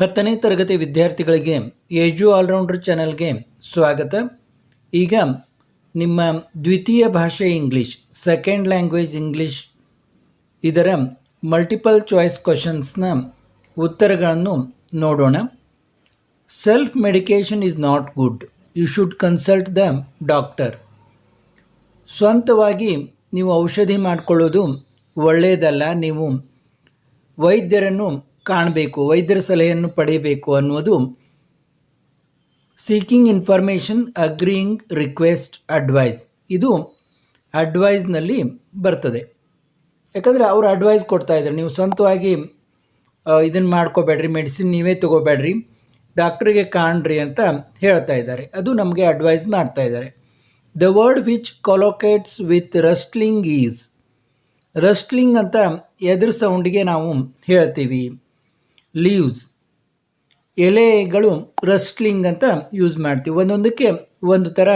ಹತ್ತನೇ ತರಗತಿ ವಿದ್ಯಾರ್ಥಿಗಳಿಗೆ ಏಜು ಆಲ್ರೌಂಡರ್ ಚಾನೆಲ್ಗೆ ಸ್ವಾಗತ. ಈಗ ನಿಮ್ಮ ದ್ವಿತೀಯ ಭಾಷೆ ಇಂಗ್ಲೀಷ್, ಸೆಕೆಂಡ್ ಲ್ಯಾಂಗ್ವೇಜ್ ಇಂಗ್ಲೀಷ್, ಇದರ ಮಲ್ಟಿಪಲ್ ಚಾಯ್ಸ್ ಕ್ವಶನ್ಸ್ನ ಉತ್ತರಗಳನ್ನು ನೋಡೋಣ. Self medication is not good, you should consult the doctor. ಸ್ವಂತವಾಗಿ ನೀವು ಔಷಧಿ ಮಾಡಿಕೊಳ್ಳೋದು ಒಳ್ಳೆಯದಲ್ಲ, ನೀವು ವೈದ್ಯರನ್ನು ಕಾಣಬೇಕು, ವೈದ್ಯರ ಸಲಹೆಯನ್ನು ಪಡೆಯಬೇಕು ಅನ್ನೋದು seeking information, agreeing, request, advice, ಇದು ಅಡ್ವೈಸ್ನಲ್ಲಿ ಬರ್ತದೆ. ಯಾಕಂದರೆ ಅವರು ಅಡ್ವೈಸ್ ಕೊಡ್ತಾ ಇದ್ದಾರೆ, ನೀವು ಸ್ವಂತವಾಗಿ ಇದನ್ನು ಮಾಡ್ಕೋಬೇಡ್ರಿ, ಮೆಡಿಸಿನ್ ನೀವೇ ತೊಗೋಬೇಡ್ರಿ, ಡಾಕ್ಟ್ರಿಗೆ ಕಾಣ್ರಿ ಅಂತ ಹೇಳ್ತಾ ಇದ್ದಾರೆ. ಅದು ನಮಗೆ ಅಡ್ವೈಸ್ ಮಾಡ್ತಾ ಇದ್ದಾರೆ. The word which collocates with rustling is, rustling ಅಂತ ಎದುರು ಸೌಂಡಿಗೆ ನಾವು ಹೇಳ್ತೀವಿ. ಲೀವ್ಸ್, ಎಲೆಗಳು ರಸ್ಟ್ಲಿಂಗ್ ಅಂತ ಯೂಸ್ ಮಾಡ್ತೀವಿ. ಒಂದೊಂದಕ್ಕೆ ಒಂದು ಥರ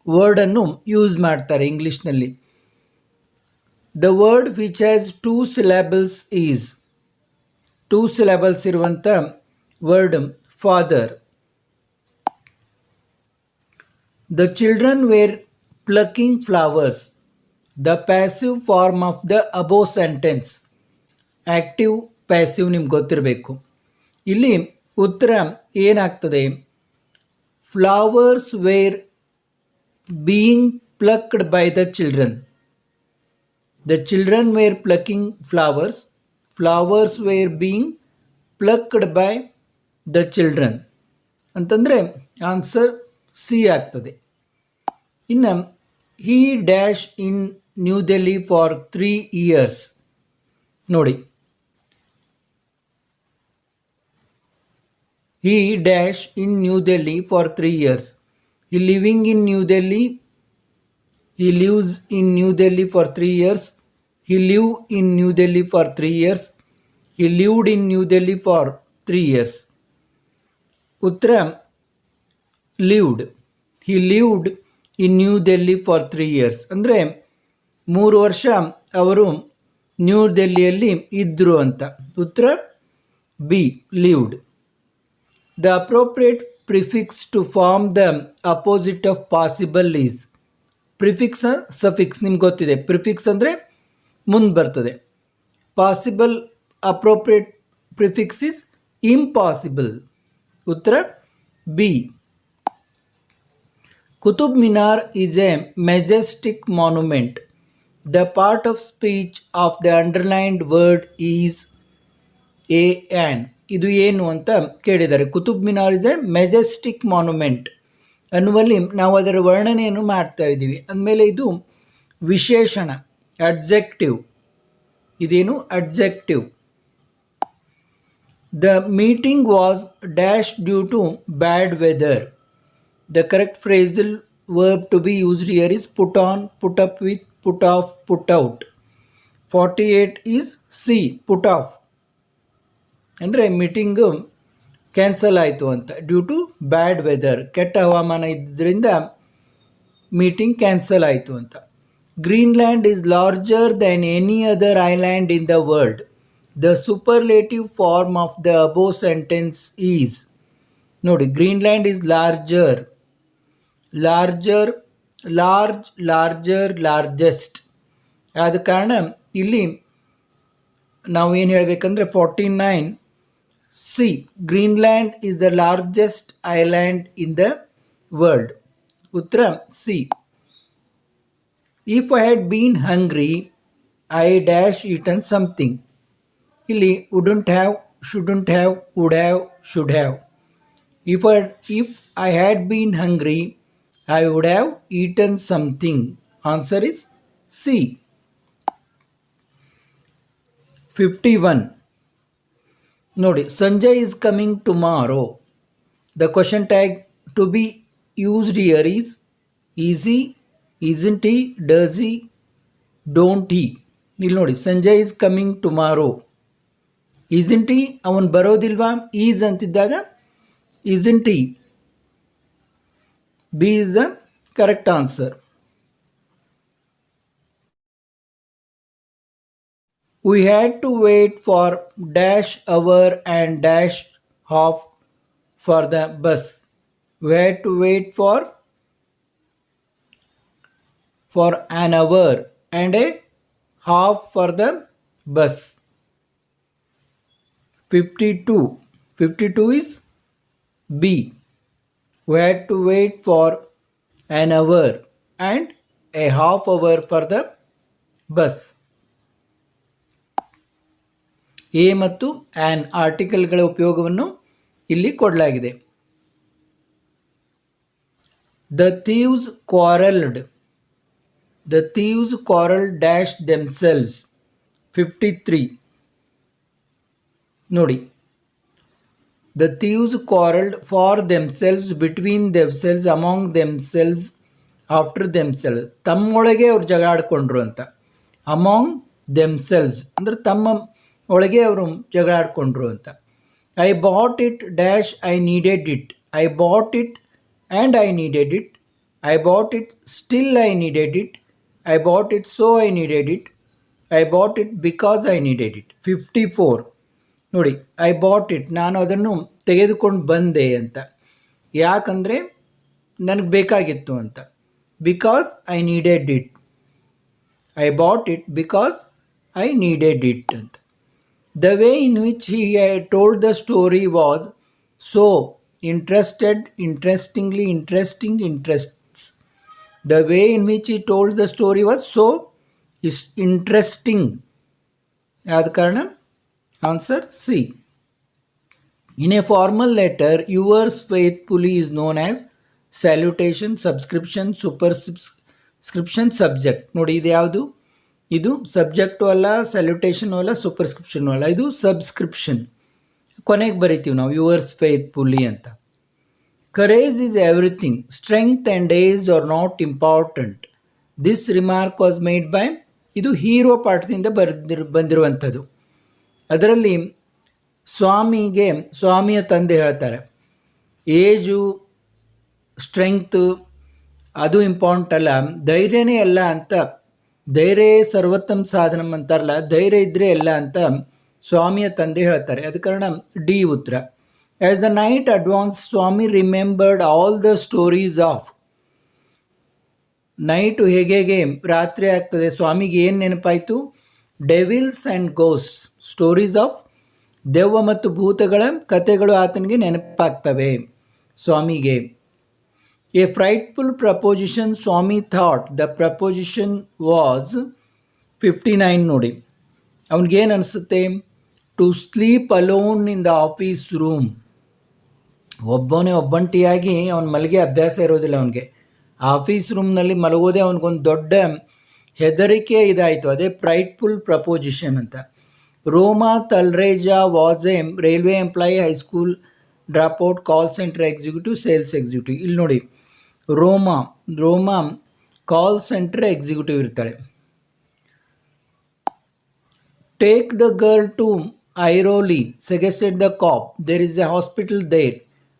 ವರ್ಡನ್ನು ಯೂಸ್ ಮಾಡ್ತಾರೆ ಇಂಗ್ಲೀಷ್ನಲ್ಲಿ. The word which has 2 syllables is, 2 syllables ಇರುವಂಥ word father. The children were plucking flowers, the passive form of the above sentence. Active, passive ನಿಮ್ಗೆ ಗೊತ್ತಿರಬೇಕು. ಇಲ್ಲಿ ಉತ್ತರ ಏನಾಗ್ತದೆ? Flowers were being plucked by the children. The children were plucking flowers, flowers were being plucked by the children ಅಂತಂದರೆ answer C ಆಗ್ತದೆ. ಇನ್ನು he dash in New Delhi for 3 years. ನೋಡಿ, he dash in New Delhi for 3 years. He living in New Delhi. He lives in New Delhi for 3 years. He live in New Delhi for 3 years. He lived in New Delhi for 3 years. Uttara lived. He lived in New Delhi for 3 years. ಅಂದರೆ 3 ವರ್ಷ ಅವರು new ಡೆಲ್ಲಿಯಲ್ಲಿ ಇದ್ದರು ಅಂತ. ಉತ್ತರ B, lived. The appropriate prefix to form the opposite of possible is. Prefix, suffix ನಿಮ್ಗೆ ಗೊತ್ತಿದೆ. Prefix ಅಂದರೆ ಮುಂದೆ ಬರ್ತದೆ. Possible appropriate prefix is impossible. ಉತ್ತರ B. Qutub Minar is a majestic monument. The part of speech of the underlined word is a an. ಇದು ಏನು ಅಂತ ಕೇಳಿದ್ದಾರೆ. Qutub Minar is a majestic monument ಅನ್ನುವಲ್ಲಿ ನಾವು ಅದರ ವರ್ಣನೆಯನ್ನು ಮಾಡ್ತಾ ಇದ್ದೀವಿ. ಅಂದಮೇಲೆ ಇದು ವಿಶೇಷಣ, ಅಡ್ಜೆಕ್ಟಿವ್. ಇದೇನು? Adjective. The meeting was dash due to bad weather. The correct phrasal verb to be used here is put on, put up with, put off, put out. 48 is C, put off. ಅಂದರೆ meeting cancel ಆಯಿತು ಅಂತ, due to bad weather, ಕೆಟ್ಟ ಹವಾಮಾನ ಇದ್ದರಿಂದ meeting cancel ಆಯಿತು ಅಂತ. Greenland is larger than any other island in the world. The superlative form of the above sentence is. ನೋಡಿ, Greenland is larger, larger, large, larger, largest. ಆದ ಕಾರಣ ಇಲ್ಲಿ ನಾವು ಏನು ಹೇಳಬೇಕಂದ್ರೆ 49 C, Greenland is the largest island in the world. ಉತ್ತರ C. If I had been hungry I dash eaten something. ಇಲ್ಲಿ wouldn't have, shouldn't have, would have, should have. If I had been hungry I would have eaten something. Answer is C. 51. ನೋಡಿ, Sanjay is coming tomorrow. The question tag to be used here is is he, isn't he, does he, don't he. ಇಲ್ಲಿ ನೋಡಿ, Sanjay is coming tomorrow. Isn't he, ಅವನು ಬರೋದಿಲ್ವಾ? Is ಅಂತಿದ್ದಾಗ isn't he. B is the correct answer. We had to wait for dash hour and dash half for the bus. We had to wait for an hour and a half for the bus. 52. 52 is B. We had to wait for an hour and a half hour for the bus. A ಮತ್ತು on ಆರ್ಟಿಕಲ್ಗಳ ಉಪಯೋಗವನ್ನು ಇಲ್ಲಿ ಕೊಡಲಾಗಿದೆ. The thieves quarreled. The thieves quarreled dash themselves. 53. ನೋಡಿ, the thieves quarreled for themselves, between themselves, among themselves, after themselves. ತಮ್ಮೊಳಗೆ ಅವ್ರು ಜಗಳಾಡ್ಕೊಂಡ್ರು ಅಂತ. Among themselves ಅಂದರೆ ತಮ್ಮ ಒಳಗೆ ಅವರು ಜಗಳಾಡ್ಕೊಂಡ್ರು ಅಂತ. I bought it dash I needed it. I bought it and I needed it. I bought it still I needed it. I bought it so I needed it. I bought it because I needed it. 54. ನೋಡಿ, I bought it, ನಾನು ಅದನ್ನು ತೆಗೆದುಕೊಂಡು ಬಂದೆ ಅಂತ. ಯಾಕಂದರೆ ನನಗೆ ಬೇಕಾಗಿತ್ತು ಅಂತ. Because I needed it. I bought it because I needed it ಅಂತ. The way in which he had told the story was so interestingly interests. The way in which he told the story was so interesting. ಆದ ಕಾರಣ answer C. In a formal letter, yours faithfully is known as salutation, subscription, superscription, subject. ನೋಡಿ, ಇದು ಯಾವುದು? ಇದು subject ಅಲ್ಲ, ಸ್ಯಾಲ್ಯುಟೇಷನು ಅಲ್ಲ, ಸೂಪರ್ಸ್ಕ್ರಿಪ್ಷನು ಅಲ್ಲ, ಇದು ಸಬ್ಸ್ಕ್ರಿಪ್ಷನ್. ಕೊನೆಗೆ ಬರಿತೀವಿ ನಾವು ಯುವರ್ಸ್ ಫೇತ್ಫುಲ್ಲಿ ಅಂತ. Courage is everything, strength and age are not important. This remark was made by, ಇದು ಹೀರೋ ಪಾಠದಿಂದ ಬಂದಿರುವಂಥದ್ದು. ಅದರಲ್ಲಿ ಸ್ವಾಮಿಯ ತಂದೆ ಹೇಳ್ತಾರೆ, ಏಜು ಸ್ಟ್ರೆಂಗ್ತು ಅದು ಇಂಪಾರ್ಟೆಂಟ್ ಅಲ್ಲ, ಧೈರ್ಯನೇ ಎಲ್ಲ ಅಂತ. ಧೈರ್ಯ ಸರ್ವೋತ್ತಮ ಸಾಧನಂ ಅಂತಾರಲ್ಲ, ಧೈರ್ಯ ಇದ್ದರೆ ಎಲ್ಲ ಅಂತ ಸ್ವಾಮಿಯ ತಂದೆ ಹೇಳ್ತಾರೆ. ಅದ ಕಾರಣ ಡಿ ಉತ್ತರ. As the night advance, Swami remembered all the stories of. Night ಹೇಗೆ ರಾತ್ರಿ ಆಗ್ತದೆ, ಸ್ವಾಮಿಗೆ ಏನು ನೆನಪಾಯಿತು? Devils and ghost, stories of ದೆವ್ವ ಮತ್ತು ಭೂತಗಳ ಕಥೆಗಳು ಆತನಿಗೆ ನೆನಪಾಗ್ತವೆ ಸ್ವಾಮಿಗೆ. A frightful proposition Swami thought the proposition was 59. ನೋಡಿ, ಅವನಿಗೇನು ಅನಿಸುತ್ತೆ? To sleep alone in the office room. ಒಬ್ಬಂಟಿಯಾಗಿ ಅವನ ಮಲಗೆ ಅಭ್ಯಾಸ ಇರೋದಿಲ್ಲ ಅವನಿಗೆ. ಆಫೀಸ್ ರೂಮ್ನಲ್ಲಿ ಮಲಗೋದೇ ಅವನಿಗೊಂದು ದೊಡ್ಡ ಹೆದರಿಕೆ ಇದಾಯಿತು. ಅದೇ ಫ್ರೈಟ್ಫುಲ್ ಪ್ರಪೋಸಿಷನ್ ಅಂತ. Roma Talreja was a railway employee, high school dropout, call centre executive, sales executive. ಇಲ್ಲಿ ನೋಡಿ, ರೋಮಾ ಕಾಲ್ ಸೆಂಟರ್ ಎಕ್ಸಿಕ್ಯೂಟಿವ್ ಇರ್ತಾಳೆ. Take the girl to Airoli suggested the cop. There is a hospital there,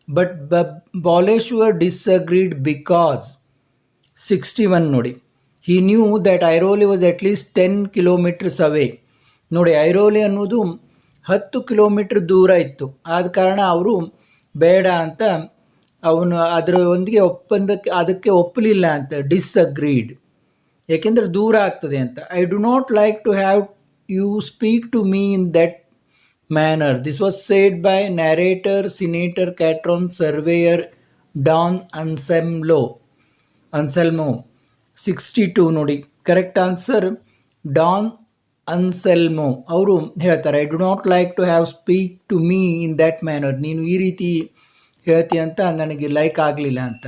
but Baleshwar disagreed because. 61 ನೋಡಿ, he knew that Airoli was at least 10 kilometers away. ನೋಡಿ, ಐರೋಲಿ ಅನ್ನೋದು 10 kilometer ದೂರ ಇತ್ತು. ಆದ ಕಾರಣ ಅವರು ಬೇಡ ಅಂತ ಅವನು ಅದರೊಂದಿಗೆ ಅದಕ್ಕೆ ಒಪ್ಪಲಿಲ್ಲ ಅಂತ. ಡಿಸ್ಅಗ್ರೀಡ್, ಏಕೆಂದರೆ ದೂರ ಆಗ್ತದೆ ಅಂತ. I do not like to have you speak to me in that manner. This was said by narrator, senator, Catron, surveyor Don Anselmo. 62 ನೋಡಿ, ಕರೆಕ್ಟ್ ಆನ್ಸರ್ ಡಾನ್ ಅನ್ಸೆಲ್ಮೋ. ಅವರು ಹೇಳ್ತಾರೆ, I do not like to have speak to me in that manner. ನೀನು ಈ ರೀತಿ ಹೇಳ್ತಿ ಅಂತ ನನಗೆ like ಆಗಲಿಲ್ಲ ಅಂತ.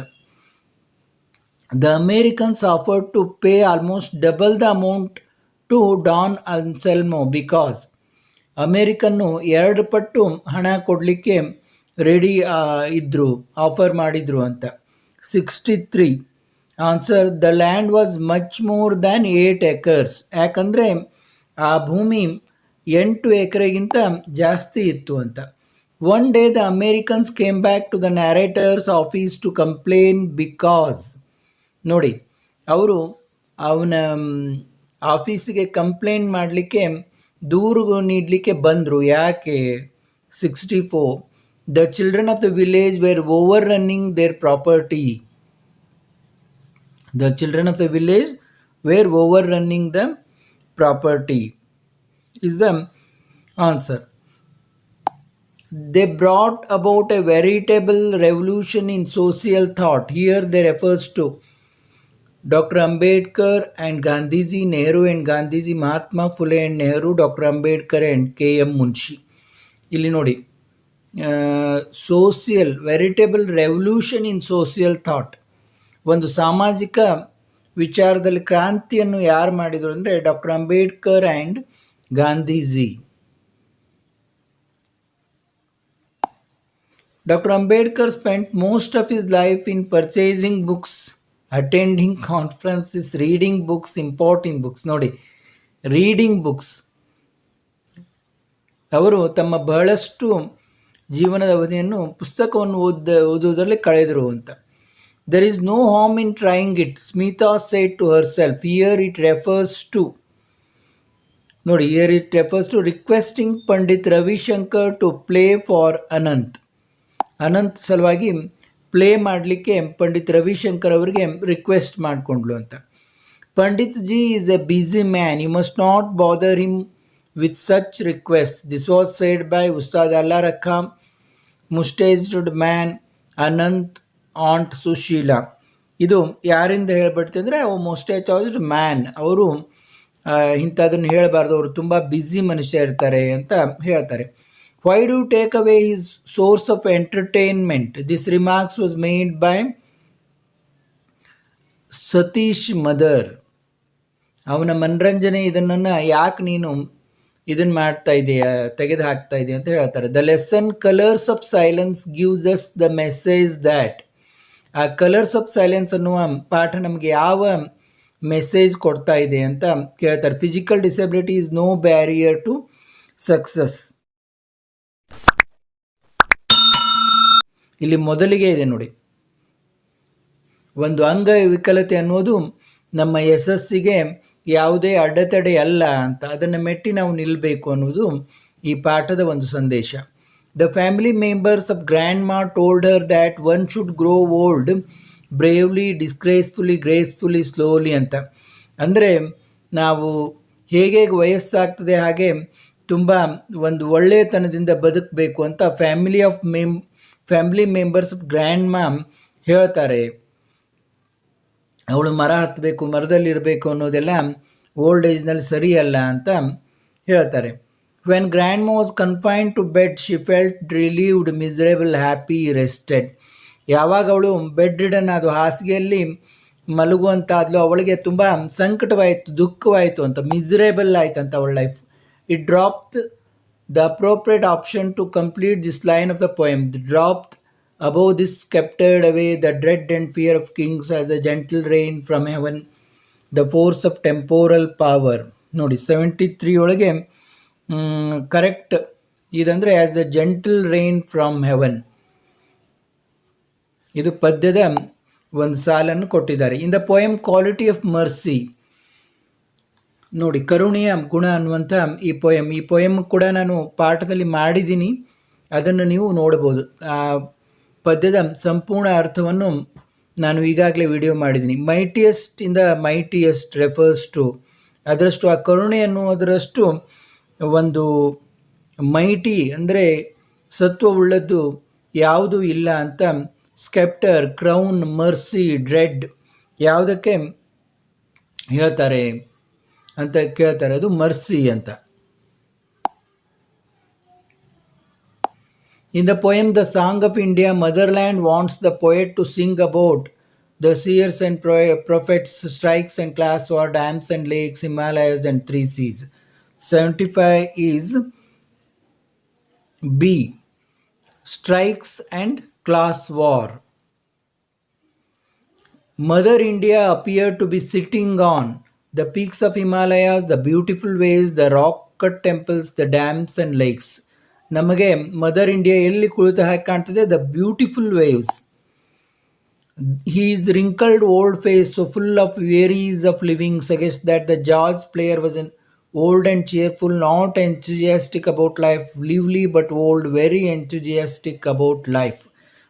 The Americans offered to pay almost double the amount to Don Anselmo because. ಅಮೇರಿಕನ್ನು 2 ಪಟ್ಟು ಹಣ ಕೊಡಲಿಕ್ಕೆ ರೆಡಿ ಇದ್ದರು, ಆಫರ್ ಮಾಡಿದರು ಅಂತ. 63 answer, the land was much more than 8 acres. ಯಾಕಂದರೆ ಆ ಭೂಮಿ 8 ಎಕರೆಗಿಂತ ಜಾಸ್ತಿ ಇತ್ತು ಅಂತ. One day the Americans came back to the narrator's office to complain because. ನೋಡಿ, ಅವರು ಅವನ ಆಫೀಸಿಗೆ ಕಂಪ್ಲೇಂಟ್ ಮಾಡಲಿಕ್ಕೆ, ದೂರು ನೀಡಲಿಕ್ಕೆ ಬಂದರು. ಯಾಕೆ? 64 The children of the village were overrunning their property. The children of the village were overrunning the property is the answer. They brought about a veritable revolution in social thought. Here they refers to Dr. Ambedkar and Gandhiji, Nehru and Gandhiji, Mahatma Phule and Nehru, Dr. Ambedkar and K.M. Munshi. ಇಲ್ಲಿ ನೋಡಿ, social veritable revolution in social thought, ಒಂದು ಸಾಮಾಜಿಕ ವಿಚಾರದಲ್ಲಿ ಕ್ರಾಂತಿಯನ್ನು ಯಾರು ಮಾಡಿದರು ಅಂದರೆ doctor Ambedkar and Gandhiji. Dr. Ambedkar spent most of his life in purchasing books, attending conferences, reading books, importing books. ನೋಡಿ, ರೀಡಿಂಗ್ ಬುಕ್ಸ್, ಅವರು ತಮ್ಮ ಬಹಳಷ್ಟು ಜೀವನದ ಅವಧಿಯನ್ನು ಪುಸ್ತಕವನ್ನು ಓದುವುದರಲ್ಲಿ ಕಳೆದರು ಅಂತ. There is no harm in trying it, Smita said to herself. Here it refers to, ನೋಡಿ, here it refers to requesting Pandit Ravi Shankar to play for Anant. Ananth ಸಲುವಾಗಿ ಪ್ಲೇ ಮಾಡಲಿಕ್ಕೆ ಪಂಡಿತ್ ರವಿಶಂಕರ್ ಅವರಿಗೆ ರಿಕ್ವೆಸ್ಟ್ ಮಾಡಿಕೊಂಡ್ಲು ಅಂತ. Pandit ji is a busy man, you must not bother him with such request. This was said by Ustad Alla Rakha, moustached man, Anant, aunt Sushila. ಇದು ಯಾರಿಂದ ಹೇಳ್ಬಿಡ್ತೀವಿ ಅಂದರೆ ಮುಸ್ಟೇಜ್ಡ್ man, ಅವರು ಇಂಥದನ್ನು ಹೇಳಬಾರ್ದು, ಅವರು ತುಂಬ ಬ್ಯುಸಿ ಮನುಷ್ಯ ಇರ್ತಾರೆ ಅಂತ ಹೇಳ್ತಾರೆ. Why do you take away his source of entertainment? This remarks was made by Satish mother. ಅವನ ಮನರಂಜನೆ ಇದನ್ನು ಯಾಕೆ ನೀನು ಇದನ್ನು ಮಾಡ್ತಾ ಇದೆಯಾ, ತೆಗೆದು ಹಾಕ್ತಾ ಇದೆಯಾ ಅಂತ ಹೇಳ್ತಾರೆ. The lesson colours of silence gives us the message that. ಆ ಕಲರ್ಸ್ ಆಫ್ ಸೈಲೆನ್ಸ್ ಅನ್ನುವ ಪಾಠ ನಮಗೆ ಯಾವ ಮೆಸೇಜ್ ಕೊಡ್ತಾ ಇದೆ ಅಂತ ಕೇಳ್ತಾರೆ. Physical disability is no barrier to success. ಇಲ್ಲಿ ಮೊದಲಿಗೆ ಇದೆ ನೋಡಿ, ಒಂದು ಅಂಗವಿಕಲತೆ ಅನ್ನೋದು ನಮ್ಮ ಯಶಸ್ಸಿಗೆ ಯಾವುದೇ ಅಡೆತಡೆ ಅಲ್ಲ ಅಂತ, ಅದನ್ನು ಮೆಟ್ಟಿ ನಾವು ನಿಲ್ಲಬೇಕು ಅನ್ನೋದು ಈ ಪಾಠದ ಒಂದು ಸಂದೇಶ. The family members of grandma told her that one should grow old bravely, disgracefully, gracefully, slowly ಅಂತ. ಅಂದರೆ ನಾವು ಹೇಗೆ ವಯಸ್ಸಾಗ್ತದೆ ಹಾಗೆ ತುಂಬ ಒಂದು ಒಳ್ಳೆಯತನದಿಂದ ಬದುಕಬೇಕು ಅಂತ family members of grandmom ಹೇಳ್ತಾರೆ. ಅವಳು ಮರ ಹತ್ತಬೇಕು, ಮರದಲ್ಲಿರಬೇಕು ಅನ್ನೋದೆಲ್ಲ ಓಲ್ಡ್ ಏಜ್ನಲ್ಲಿ ಸರಿಯಲ್ಲ ಅಂತ ಹೇಳ್ತಾರೆ. When grandma was confined to bed she felt relieved, miserable, happy, rested. ಯಾವಾಗ ಅವಳು ಬೆಡ್ ರಿಡನ್ ಅದು ಹಾಸಿಗೆಯಲ್ಲಿ ಮಲಗುವಂತಾದ್ಲು, ಅವಳಿಗೆ ತುಂಬ ಸಂಕಟವಾಯಿತು, ದುಃಖವಾಯಿತು ಅಂತ, ಮಿಸರೇಬಲ್ ಆಯ್ತಂತ ಅವಳ life. It dropped the appropriate option to complete this line of the poem. Dropped above this, sceptered away the dread and fear of kings as a gentle rain from heaven, the force of temporal power. ನೋಡಿ, 73 ಒಳಗೆ correct ಇದಂದರೆ as the gentle rain from heaven. ಇದು ಪದ್ಯದ ಒಂದು ಸಾಲನ್ನು ಕೊಟ್ಟಿದ್ದಾರೆ. In the poem quality of mercy, ನೋಡಿ, ಕರುಣೆಯ ಗುಣ ಅನ್ನುವಂಥ ಈ ಪೋಯಮ್ ಕೂಡ ನಾನು ಪಾಠದಲ್ಲಿ ಮಾಡಿದ್ದೀನಿ, ಅದನ್ನು ನೀವು ನೋಡ್ಬೋದು. ಆ ಪದ್ಯದ ಸಂಪೂರ್ಣ ಅರ್ಥವನ್ನು ನಾನು ಈಗಾಗಲೇ ವಿಡಿಯೋ ಮಾಡಿದ್ದೀನಿ. Mightiest in the mightiest refers to, ಅದರಷ್ಟು ಆ ಕರುಣೆ ಅನ್ನುವುದರಷ್ಟು ಒಂದು ಮೈಟಿ ಅಂದರೆ ಸತ್ವವುಳ್ಳದ್ದು ಯಾವುದೂ ಇಲ್ಲ ಅಂತ. ಸ್ಕೆಪ್ಟರ್, ಕ್ರೌನ್, ಮರ್ಸಿ, ಡ್ರೆಡ್ ಯಾವುದಕ್ಕೆ ಹೇಳ್ತಾರೆ ಅಂತ ಕೇಳ್ತಾರೆ, ಅದು ಮರ್ಸಿ ಅಂತ. In the poem the song of India, motherland wants the poet to sing about the seers and prophets, strikes and class war, dams and lakes, Himalayas and 3 seas. 75 is B, strikes and class war. Mother India appeared to be sitting on the peaks of Himalayas, the beautiful waves, the rock-cut temples, the dams and lakes. ನಮಗೆ mother India ಎಲ್ಲಿ ಕುಳಿತು ಹಾಕಿ ಕಾಣ್ತದೆ? The beautiful waves. His wrinkled old face, so full of wearies of living, suggests that the jazz player was an old and cheerful, not enthusiastic about life, lively but old, very enthusiastic about life.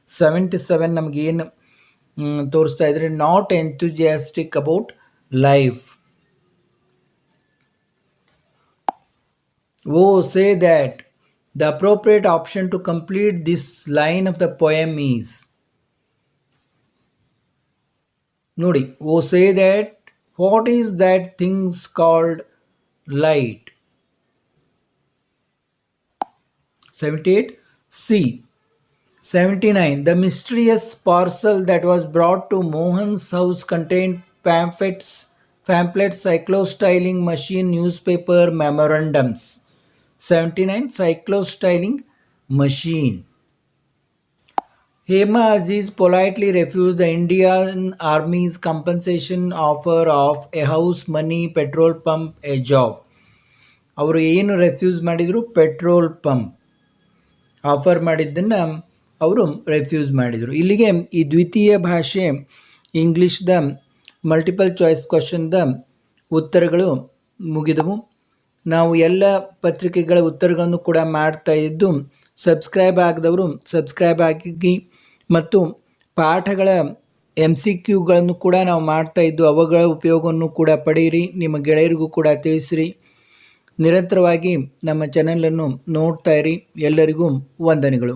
77 ನಮಗೇನು ತೋರಿಸ್ತಾ ಇದ್ರೆ not enthusiastic about life. Oh, say that. The appropriate option to complete this line of the poem is. ನೋಡಿ, oh say that, what is that things called light? 78. C. 79. The mysterious parcel that was brought to Mohan's house contained pamphlets, cyclostyling machine, newspaper, memorandums. 79. Cyclostyling machine. Hema Aziz politely refused the Indian Army's compensation offer of a house, money, petrol pump, a job. ಅವರು ಏನು refuse ಮಾಡಿದರು? Petrol pump offer ಮಾಡಿದ್ದನ್ನು ಅವರು refuse ಮಾಡಿದರು. ಇಲ್ಲಿಗೆ ಈ ದ್ವಿತೀಯ ಭಾಷೆ ಇಂಗ್ಲೀಷ್ದ ಮಲ್ಟಿಪಲ್ ಚಾಯ್ಸ್ ಕ್ವಶನ್ದ ಉತ್ತರಗಳು ಮುಗಿದವು. ನಾವು ಎಲ್ಲ ಪತ್ರಿಕೆಗಳ ಉತ್ತರಗಳನ್ನು ಕೂಡ ಮಾಡ್ತಾ ಇದ್ದು, ಸಬ್ಸ್ಕ್ರೈಬ್ ಆಗದವರು ಸಬ್ಸ್ಕ್ರೈಬ್ ಆಗಿ ಮತ್ತು ಪಾಠಗಳ MCQಗಳನ್ನು ಕೂಡ ನಾವು ಮಾಡ್ತಾ ಇದ್ದು ಅವುಗಳ ಉಪಯೋಗವನ್ನು ಕೂಡ ಪಡೆಯಿರಿ. ನಿಮ್ಮ ಗೆಳೆಯರಿಗೂ ಕೂಡ ತಿಳಿಸಿರಿ. ನಿರಂತರವಾಗಿ ನಮ್ಮ ಚಾನಲನ್ನು ನೋಡ್ತಾ ಇರಿ. ಎಲ್ಲರಿಗೂ ವಂದನೆಗಳು.